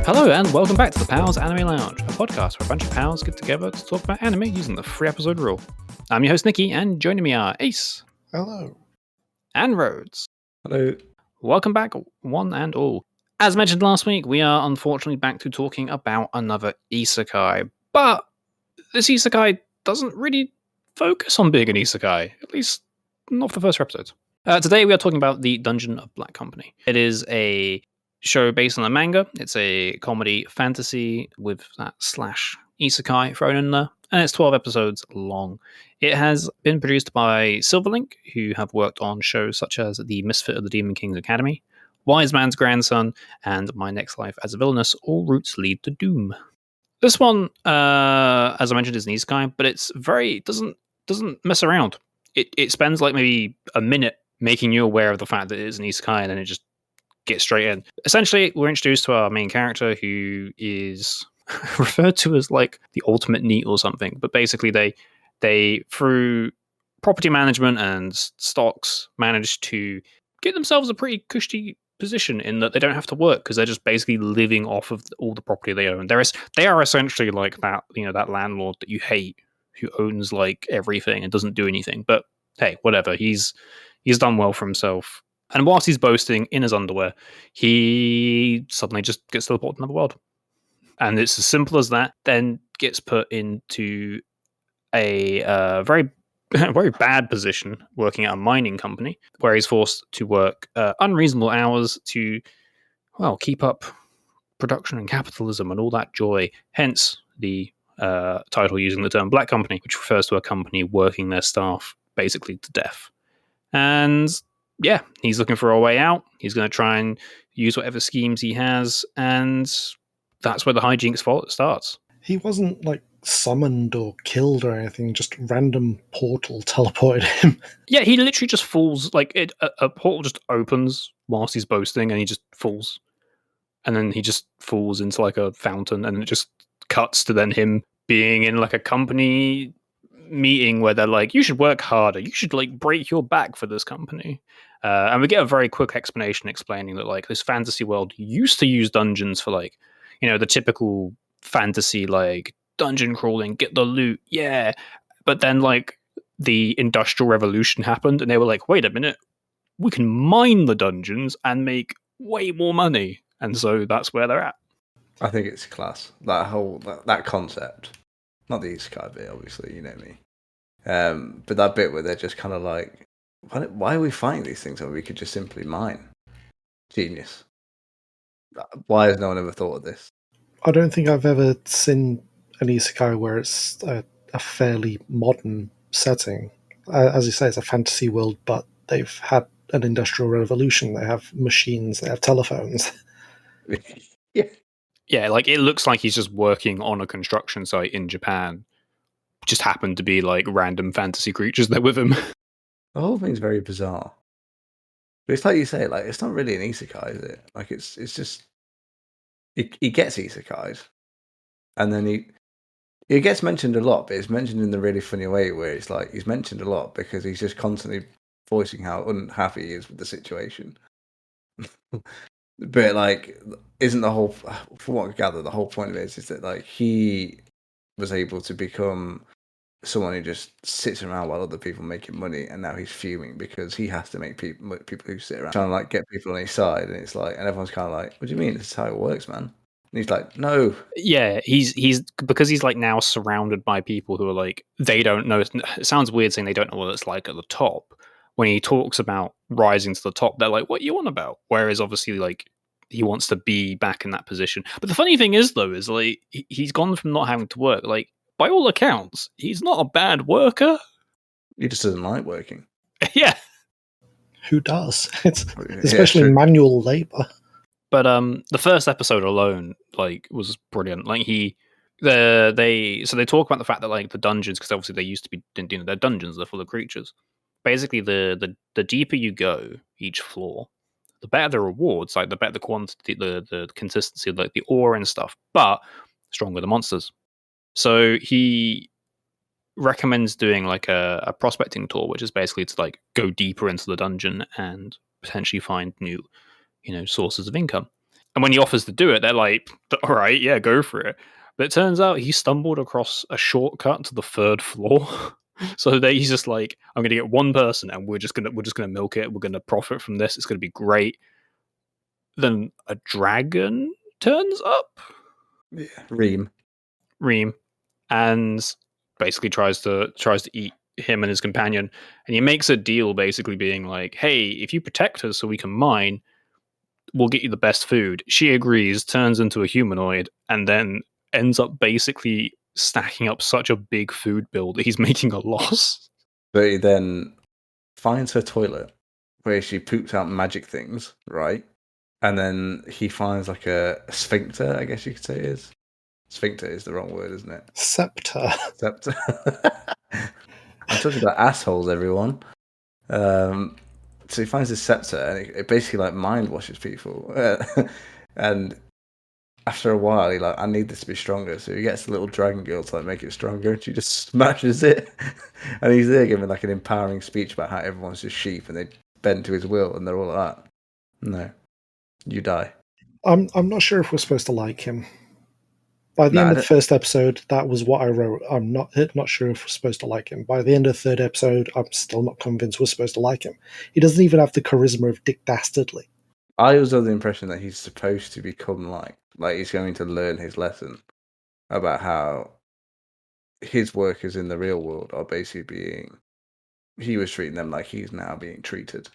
Hello and welcome back to the Pals Anime Lounge, a podcast where a bunch of pals get together to talk about anime using the free episode rule. I'm your host Nikki, and joining me are Ace. Hello. And Rhodes. Hello. Welcome back, one and all. As mentioned last week, we are unfortunately back to talking about another isekai, but this isekai doesn't really focus on being an isekai, at least not for the first episodes. Today we are talking about the Dungeon of Black Company. It is a show based on a manga. It's a comedy fantasy with that slash isekai thrown in there, and it's 12 episodes long. It has been produced by Silverlink, who have worked on shows such as The Misfit of the Demon King's Academy, Wise Man's Grandson, and My Next Life as a Villainess. All routes lead to doom. This one, as I mentioned, is an isekai, but it's very doesn't mess around. It spends like maybe a minute making you aware of the fact that it is an isekai, and then it just gets straight in. Essentially, we're introduced to our main character, who is referred to as like the ultimate NEET or something. But basically, they through property management and stocks manage to get themselves a pretty cushy position in that they don't have to work because they're just basically living off of all the property they own. They are essentially like that, that landlord that you hate who owns like everything and doesn't do anything. But hey, whatever. He's done well for himself. And whilst he's boasting in his underwear, he suddenly just gets teleported to another world. And it's as simple as that. Then gets put into a very very bad position working at a mining company where he's forced to work unreasonable hours to, well, keep up production and capitalism and all that joy. Hence the title using the term Black Company, which refers to a company working their staff basically to death. And yeah, he's looking for a way out. He's going to try and use whatever schemes he has, and that's where the hijinks starts. He wasn't like summoned or killed or anything, just random portal teleported him. Yeah, he literally just falls. Like a portal just opens whilst he's boasting, and he just falls. And then he just falls into like a fountain, and it just cuts to then him being in like a company meeting where they're like, you should work harder, you should like break your back for this company. And we get a very quick explanation explaining that like this fantasy world used to use dungeons for like, the typical fantasy like dungeon crawling, get the loot, yeah. But then like the Industrial Revolution happened, and they were like, wait a minute, we can mine the dungeons and make way more money. And so that's where they're at. I think it's class. That whole that concept. Not the isekai bit, obviously, you know me. But that bit where they're just kind of like, why are we fighting these things when we could just simply mine? Genius. Why has no one ever thought of this? I don't think I've ever seen an isekai where it's a fairly modern setting. As you say, it's a fantasy world, but they've had an industrial revolution. They have machines, they have telephones. Yeah. Yeah, like it looks like he's just working on a construction site in Japan. Just happened to be like random fantasy creatures there with him. The whole thing's very bizarre. But it's like you say, like it's not really an isekai, is it? Like it's just he gets isekais, and then he gets mentioned a lot, but it's mentioned in the really funny way where it's like he's mentioned a lot because he's just constantly voicing how unhappy he is with the situation. But like, isn't the whole, from what I gather, the whole point of it is that like he was able to become someone who just sits around while other people making money, and now he's fuming because he has to make people who sit around trying to like get people on his side, and it's like, and everyone's kind of like, what do you mean? This is how it works, man. And he's like, no. Yeah, he's because he's like now surrounded by people who are like, they don't know. It sounds weird saying they don't know what it's like at the top. When he talks about rising to the top, they're like, what you on about? Whereas obviously like he wants to be back in that position. But the funny thing is though, is like he's gone from not having to work. Like by all accounts, he's not a bad worker. He just doesn't like working. Yeah. Who does? It's especially manual labor. But the first episode alone like was brilliant. Like they talk about the fact that like the dungeons, because obviously they used to be, they're dungeons, they're full of creatures. Basically, the deeper you go each floor, the better the rewards, like the better the quantity, the consistency of like the ore and stuff, but stronger the monsters. So he recommends doing like a prospecting tour, which is basically to like go deeper into the dungeon and potentially find new, sources of income. And when he offers to do it, they're like, all right, yeah, go for it. But it turns out he stumbled across a shortcut to the 3rd floor. So he's just like, I'm gonna get one person and we're just gonna milk it, we're gonna profit from this, it's gonna be great. Then a dragon turns up. Yeah, Reem. And basically tries to eat him and his companion. And he makes a deal basically being like, hey, if you protect us so we can mine, we'll get you the best food. She agrees, turns into a humanoid, and then ends up basically stacking up such a big food bill that he's making a loss. But he then finds her toilet where she poops out magic things, right? And then he finds like a sphincter, I guess you could say it is. Sphincter is the wrong word, isn't it? Scepter. Scepter. I'm talking about assholes, everyone. So he finds this scepter, and it basically like mind washes people. And after a while, he like, I need this to be stronger. So he gets the little dragon girl to like make it stronger, and she just smashes it. And he's there giving like an empowering speech about how everyone's just sheep and they bend to his will, and they're all like that. No, you die. I'm not sure if we're supposed to like him. By the end of the first episode, that was what I wrote. I'm not sure if we're supposed to like him. By the end of the 3rd episode, I'm still not convinced we're supposed to like him. He doesn't even have the charisma of Dick Dastardly. I was under the impression that he's supposed to become like he's going to learn his lesson about how his workers in the real world are basically he was treating them like he's now being treated.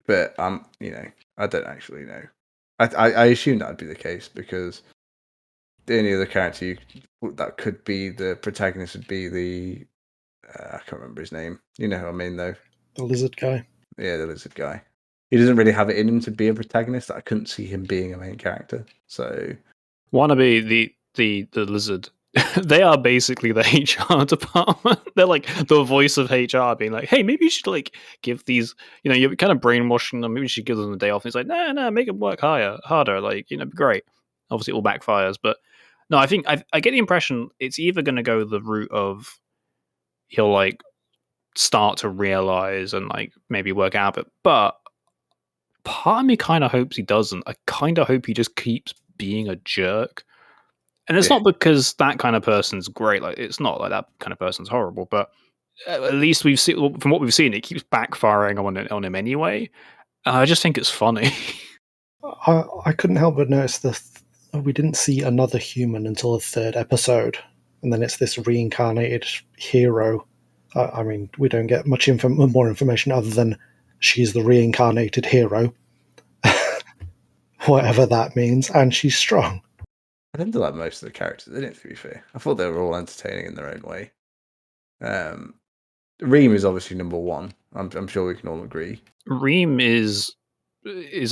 But I don't actually know. I assume that'd be the case because the only other character that could be the protagonist would be the I can't remember his name. You know who I mean, though. The lizard guy. Yeah, the lizard guy. He doesn't really have it in him to be a protagonist. I couldn't see him being a main character. So, Wannabe, the lizard. They are basically the HR department. They're like the voice of HR, being like, "Hey, maybe you should like give these. You're kind of brainwashing them. Maybe you should give them a day off." And he's like, "No, make them work harder. Like, be great." Obviously, it all backfires, but no, I think I get the impression it's either going to go the route of he'll like start to realize and like maybe work out of it, but part of me kind of hopes he doesn't. I kind of hope he just keeps being a jerk. And it's not because that kind of person's great. Like, it's not like that kind of person's horrible, but at least we've seen from what we've seen, it keeps backfiring on him anyway. I just think it's funny. I couldn't help but notice that we didn't see another human until the 3rd episode, and then it's this reincarnated hero. I mean, we don't get much more information other than she's the reincarnated hero, whatever that means, and she's strong. I didn't like most of the characters, didn't, to be fair. I thought they were all entertaining in their own way. Reem is obviously number one. I'm sure we can all agree. Reem is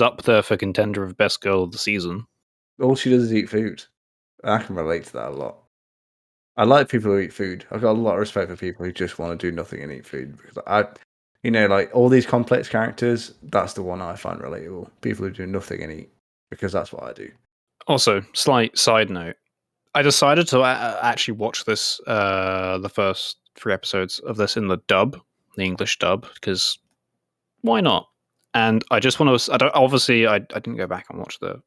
up there for contender of best girl of the season. All she does is eat food. I can relate to that a lot. I like people who eat food. I've got a lot of respect for people who just want to do nothing and eat food. Because like all these complex characters, that's the one I find relatable. People who do nothing and eat. Because that's what I do. Also, slight side note. I decided to actually watch this, the first 3 episodes of this in the dub, the English dub, because why not? And I just want to. I didn't go back and watch the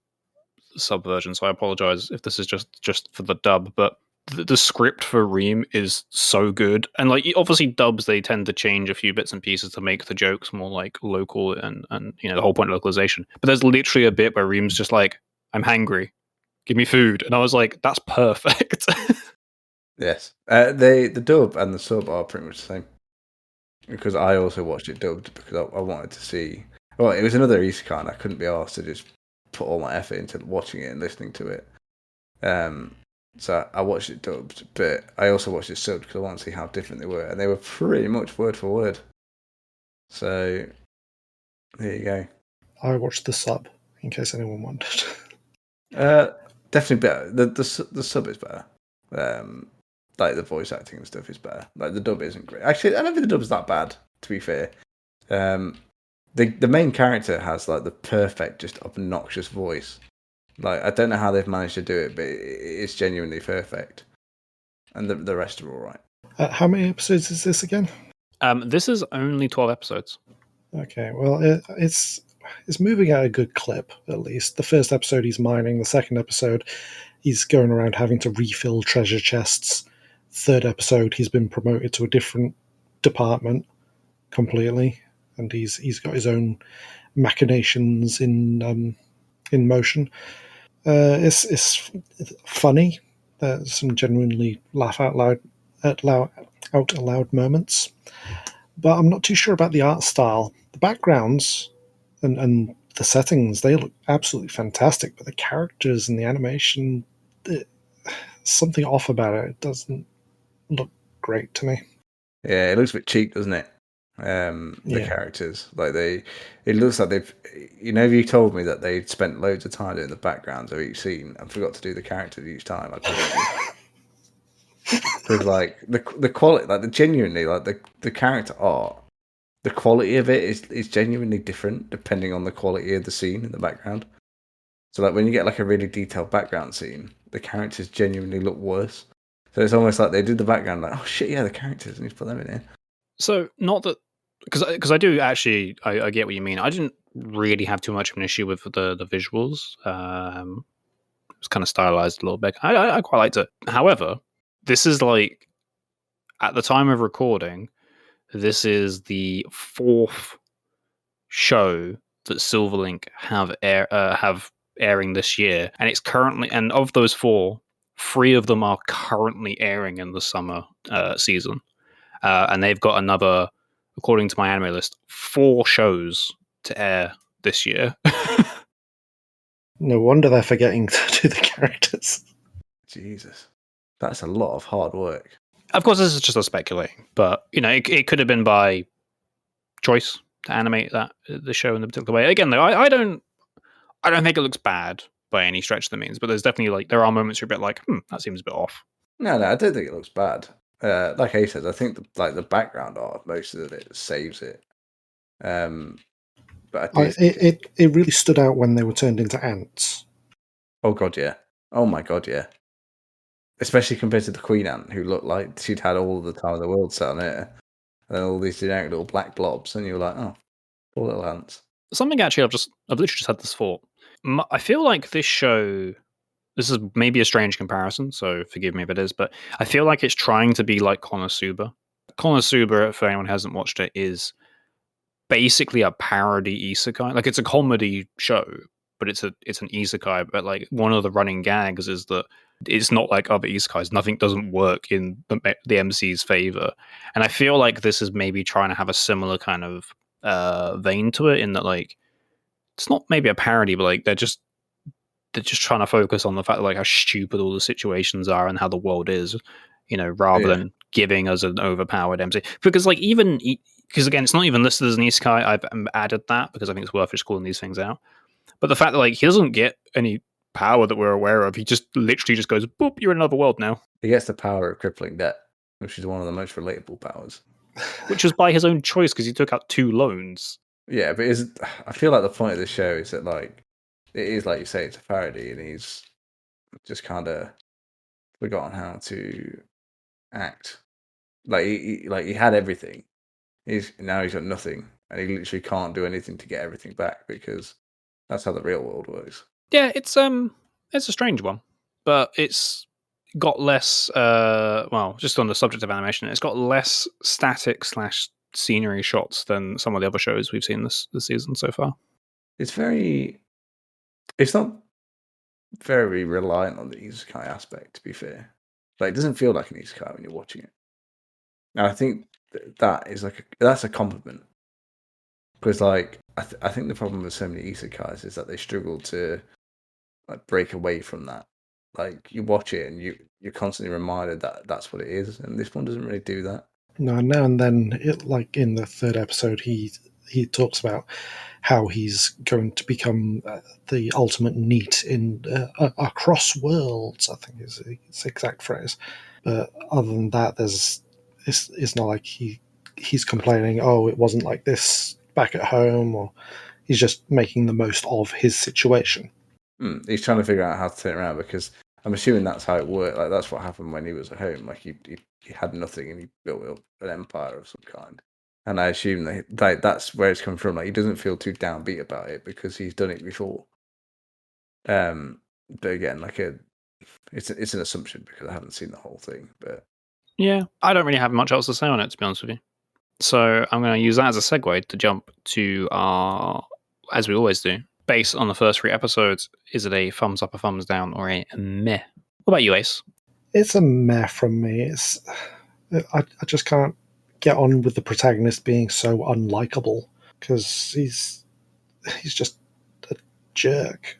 sub version, so I apologize if this is just for the dub. But the script for Reem is so good, and like obviously dubs they tend to change a few bits and pieces to make the jokes more like local and the whole point of localization. But there's literally a bit where Reem's just like, "I'm hangry. Give me food," and I was like, "That's perfect." Yes, the dub and the sub are pretty much the same. Because I also watched it dubbed because I wanted to see. Well, it was another isekai, and I couldn't be asked to just put all my effort into watching it and listening to it. So I watched it dubbed, but I also watched it subbed because I wanted to see how different they were, and they were pretty much word for word. So there you go. I watched the sub in case anyone wondered. Definitely better. The sub is better. Like the voice acting and stuff is better. Like the dub isn't great. Actually, I don't think the dub is that bad. To be fair, the main character has like the perfect, just obnoxious voice. Like I don't know how they've managed to do it, but it's genuinely perfect. And the rest are all right. How many episodes is this again? This is only 12 episodes. Okay, well, is moving at a good clip. At least the first episode he's mining. The second episode he's going around having to refill treasure chests. Third episode he's been promoted to a different department completely, and he's got his own machinations in motion. It's funny. There's some genuinely laugh out loud moments, but I'm not too sure about the art style. The backgrounds and the settings, they look absolutely fantastic, but the characters and the animation, something off about it. It doesn't look great to me. Yeah, it looks a bit cheap, doesn't it? The characters, like it looks like they've, if you told me that they'd spent loads of time doing the backgrounds of each scene and forgot to do the characters each time, I'd believe you. Because like the quality, like genuinely, like the character art, the quality of it is genuinely different depending on the quality of the scene in the background. So like when you get like a really detailed background scene, the characters genuinely look worse. So it's almost like they did the background, like, oh shit, yeah, the characters, and you put them in here. So not that, because I do actually, I get what you mean. I didn't really have too much of an issue with the visuals. It was kind of stylized a little bit. I quite liked it. However, this is like, at the time of recording, this is the fourth show that Silverlink have airing this year, and it's currently, and of those four, three of them are currently airing in the summer season, and they've got another, according to my anime list, 4 shows to air this year. No wonder they're forgetting to do the characters. Jesus, that's a lot of hard work. Of course, this is just us speculating, but it could have been by choice to animate the show in a particular way. Again, though, I don't think it looks bad by any stretch of the means, but there's definitely there are moments you're a bit like, that seems a bit off. No, I don't think it looks bad. Like I said, I think the background art, most of it saves it. But it really stood out when they were turned into ants. Oh god, yeah. Oh my god, yeah. Especially compared to the Queen Ant, who looked like she'd had all the time in the world set on it, and then all these generic little black blobs, and you were like, oh, poor little ants. Something actually, I've literally just had this thought. I feel like this show. This is maybe a strange comparison, so forgive me if it is, but I feel like it's trying to be like Konosuba. Konosuba, for anyone who hasn't watched it, is basically a parody isekai. Like, it's a comedy show, but it's an isekai. But like, one of the running gags is that it's not like other isekais. Nothing doesn't work in the MC's favor, and I feel like this is maybe trying to have a similar kind of vein to it, in that like it's not maybe a parody, but like they're just trying to focus on the fact, like, how stupid all the situations are and how the world is, rather than giving us an overpowered MC. Because like, because again, it's not even listed as an isekai. I've added that because I think it's worth just calling these things out. But the fact that like he doesn't get any power that we're aware of, he just literally just goes, boop, you're in another world now. He gets the power of crippling debt, which is one of the most relatable powers. Which was by his own choice because he took out 2 loans. Yeah, but I feel like the point of the show is that like it is, like you say, it's a parody, and he's just kind of forgotten how to act. Like he had everything. Now he's got nothing, and he literally can't do anything to get everything back because that's how the real world works. Yeah, it's a strange one, but it's got less. Well, just on the subject of animation, it's got less static / scenery shots than some of the other shows we've seen this season so far. It's not very reliant on the isekai aspect, to be fair. Like, it doesn't feel like an isekai when you're watching it. And I think that is that's a compliment. Because like I think the problem with so many isekais is that they struggle to like break away from that. Like, you watch it and you're constantly reminded that that's what it is, and this one doesn't really do that. No, now and then, like in the third episode, he talks about how he's going to become the ultimate NEET in across worlds, I think is his exact phrase. But other than that, it's not like he's complaining, oh, it wasn't like this back at home, or he's just making the most of his situation. He's trying to figure out how to turn it around, because I'm assuming that's how it worked. Like, that's what happened when he was at home. Like, he had nothing and he built up an empire of some kind. And I assume that's where it's come from. Like, he doesn't feel too downbeat about it because he's done it before. But again, it's an assumption because I haven't seen the whole thing. But yeah, I don't really have much else to say on it, to be honest with you. So I'm going to use that as a segue to jump to our, as we always do, based on the first 3 episodes, is it a thumbs up, a thumbs down, or a meh? What about you, Ace? It's a meh from me. I just can't get on with the protagonist being so unlikable because he's just a jerk.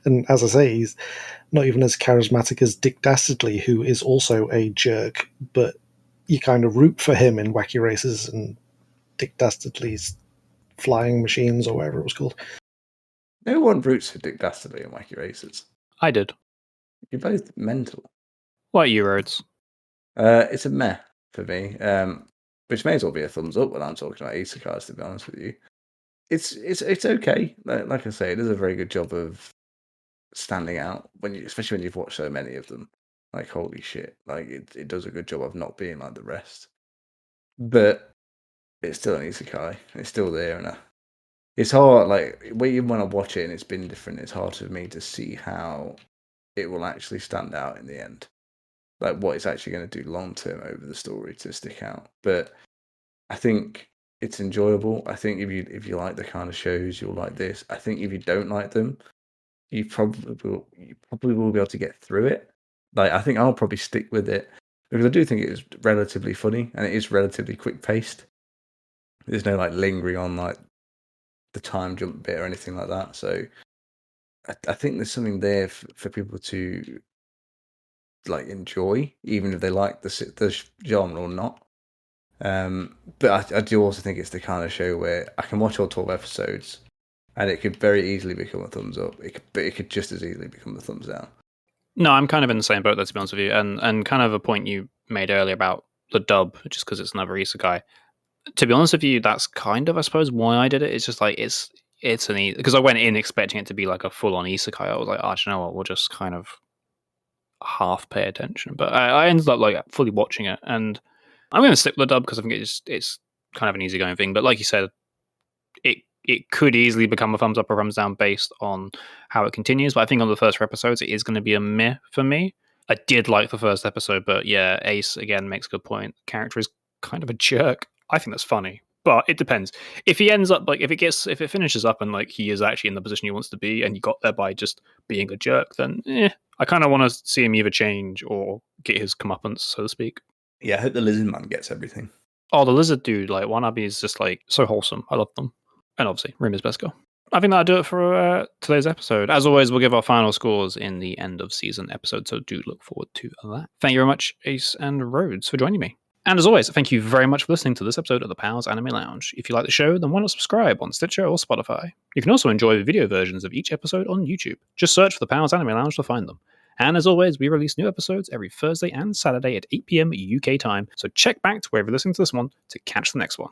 And as I say, he's not even as charismatic as Dick Dastardly, who is also a jerk, but you kind of root for him in Wacky Races and Dick Dastardly's Flying Machines, or whatever it was called. no one roots for Dick Dastardly and Wacky Races. I did. You're both mental. What are you, Rhodes? It's a meh for me, which may as well be a thumbs up when I'm talking about isekais, to be honest with you. It's okay. Like I say, it does a very good job of standing out especially when you've watched so many of them. Like, holy shit, like it does a good job of not being like the rest. But it's still an isekai. It's still there, and it's hard. Like, when you want to watch it and it's been different, it's hard for me to see how it will actually stand out in the end. Like, what it's actually going to do long term over the story to stick out. But I think it's enjoyable. I think if you like the kind of shows, you'll like this. I think if you don't like them, you probably will be able to get through it. Like, I think I'll probably stick with it because I do think it is relatively funny and it is relatively quick paced. There's no like lingering on like the time jump bit or anything like that. So I think there's something there for people to like enjoy, even if they like the genre or not. But I do also think it's the kind of show where I can watch all 12 episodes and it could very easily become a thumbs up. But it could just as easily become a thumbs down. No, I'm kind of in the same boat, let's be honest with you. And kind of a point you made earlier about the dub, just because it's another isekai. To be honest with you, that's kind of, I suppose, why I did it. It's just like, it's an because I went in expecting it to be like a full-on isekai. I was like, oh, do you know what? We'll just kind of half pay attention. But I ended up like fully watching it, and I'm going to stick with the dub because I think it's kind of an easygoing thing. But like you said, it could easily become a thumbs up or thumbs down based on how it continues. But I think on the first 4 episodes, it is going to be a meh for me. I did like the first episode, but yeah, Ace again makes a good point. The character is kind of a jerk. I think that's funny, but it depends. If he ends up like if it finishes up and like he is actually in the position he wants to be, and he got there by just being a jerk, then I kind of want to see him either change or get his comeuppance, so to speak. Yeah, I hope the lizard man gets everything. Oh, the lizard dude, like Wanabe is just like so wholesome. I love them. And obviously, Rumour's best girl. I think that'll do it for today's episode. As always, we'll give our final scores in the end of season episode, so do look forward to that. Thank you very much, Ace and Rhodes, for joining me. And as always, thank you very much for listening to this episode of the Pals Anime Lounge. If you like the show, then why not subscribe on Stitcher or Spotify? You can also enjoy the video versions of each episode on YouTube. Just search for the Pals Anime Lounge to find them. And as always, we release new episodes every Thursday and Saturday at 8 PM UK time, so check back to wherever you're listening to this one to catch the next one.